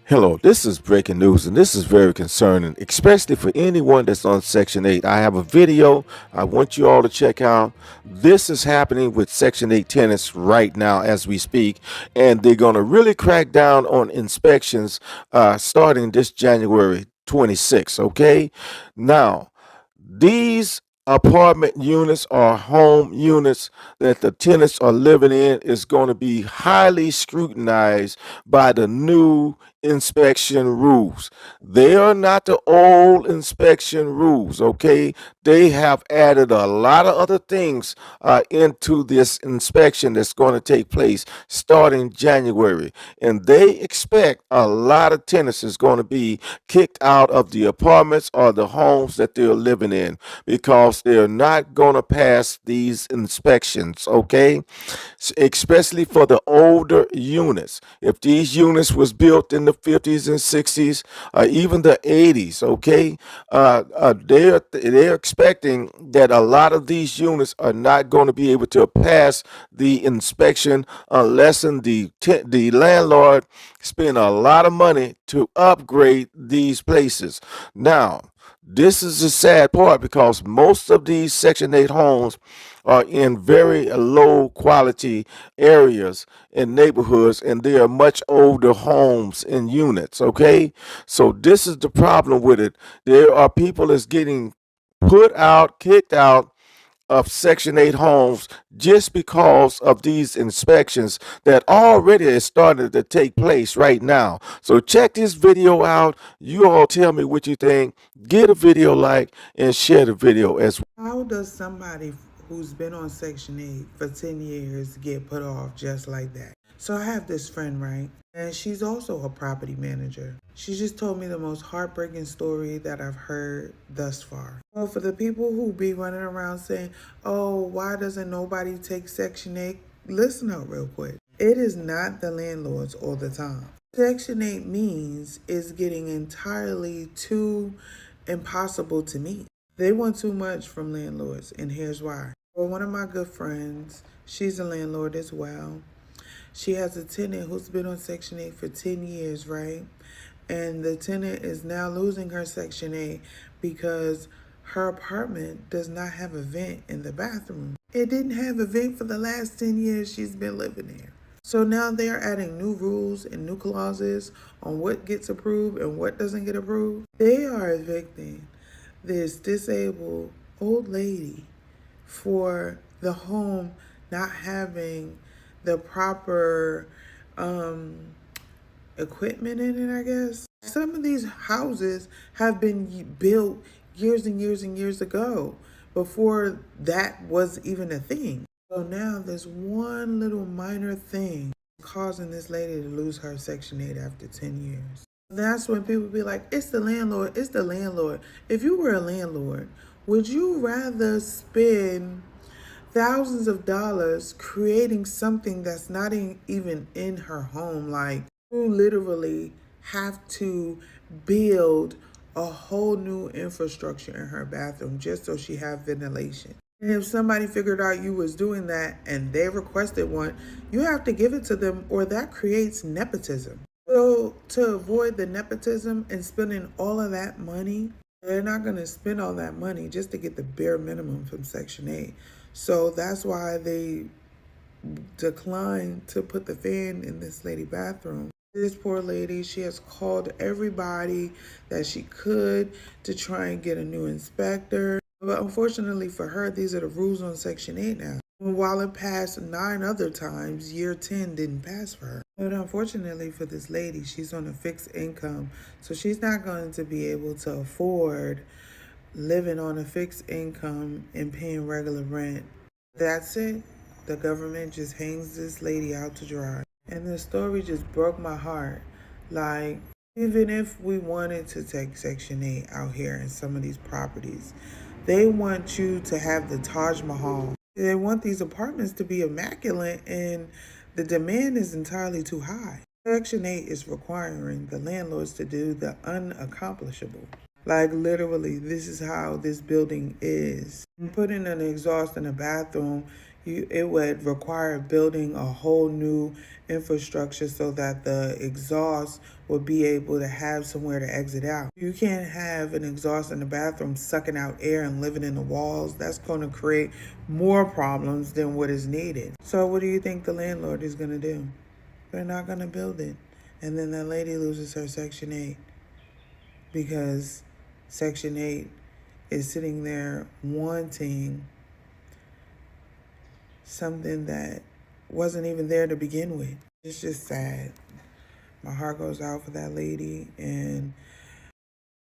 Hello, this is breaking news, and this is very concerning, especially for anyone that's on Section 8. I have a video I want you all to check out. This is happening with Section 8 tenants right now as we speak, and they're going to really crack down on inspections starting this January 26th, okay? Now, these apartment units or home units that the tenants are living in is going to be highly scrutinized by the new inspection rules. They are not the old inspection rules, okay? They have added a lot of other things into this inspection that's going to take place starting January. And they expect a lot of tenants is going to be kicked out of the apartments or the homes that they're living in because they're not going to pass these inspections, okay? Especially for the older units. If these units was built in the 50s and 60s, even the 80s, okay, they're expecting that a lot of these units are not going to be able to pass the inspection unless the landlord spend a lot of money to upgrade these places. Now, this is the sad part because most of these Section 8 homes are in very low quality areas and neighborhoods, and they are much older homes and units, okay? So this is the problem with it. There are people that's getting put out, kicked out of Section 8 homes just because of these inspections that already has started to take place right now. So check this video out. You all tell me what you think. Get a video like and share the video as well. How does somebody who's been on Section 8 for 10 years get put off just like that? So I have this friend, right? And she's also a property manager. She just told me the most heartbreaking story that I've heard thus far. So for the people who be running around saying, oh, why doesn't nobody take Section 8? Listen up real quick. It is not the landlords all the time. Section 8 means is getting entirely too impossible to meet. They want too much from landlords, and here's why. Well, one of my good friends, she's a landlord as well. She has a tenant who's been on Section 8 for 10 years, right? And the tenant is now losing her Section 8 because her apartment does not have a vent in the bathroom. It didn't have a vent for the last 10 years she's been living there. So now they're adding new rules and new clauses on what gets approved and what doesn't get approved. They are evicting this disabled old lady for the home not having the proper equipment in it, I guess. Some of these houses have been built years and years and years ago before that was even a thing. So now there's one little minor thing causing this lady to lose her Section 8 after 10 years. That's when people be like, it's the landlord, it's the landlord. If you were a landlord, would you rather spend thousands of dollars creating something that's not even in her home? Like, you literally have to build a whole new infrastructure in her bathroom just so she have ventilation. And if somebody figured out you was doing that and they requested one, you have to give it to them, or that creates nepotism. So to avoid the nepotism and spending all of that money, they're not going to spend all that money just to get the bare minimum from Section 8. So that's why they declined to put the fan in this lady's bathroom. This poor lady, she has called everybody that she could to try and get a new inspector. But unfortunately for her, these are the rules on Section 8 now. While it passed 9 other times, year 10 didn't pass for her. But unfortunately for this lady, she's on a fixed income. So she's not going to be able to afford living on a fixed income and paying regular rent. That's it. The government just hangs this lady out to dry. And the story just broke my heart. Like, even if we wanted to take Section 8 out here in some of these properties, they want you to have the Taj Mahal. They want these apartments to be immaculate, and the demand is entirely too high. Section 8 is requiring the landlords to do the unaccomplishable. Like, literally, this is how this building is. And putting an exhaust in a bathroom, It would require building a whole new infrastructure so that the exhaust would be able to have somewhere to exit out. You can't have an exhaust in the bathroom sucking out air and living in the walls. That's going to create more problems than what is needed. So what do you think the landlord is going to do? They're not going to build it. And then that lady loses her Section 8 because Section 8 is sitting there wanting something that wasn't even there to begin with. It's just sad. My heart goes out for that lady, and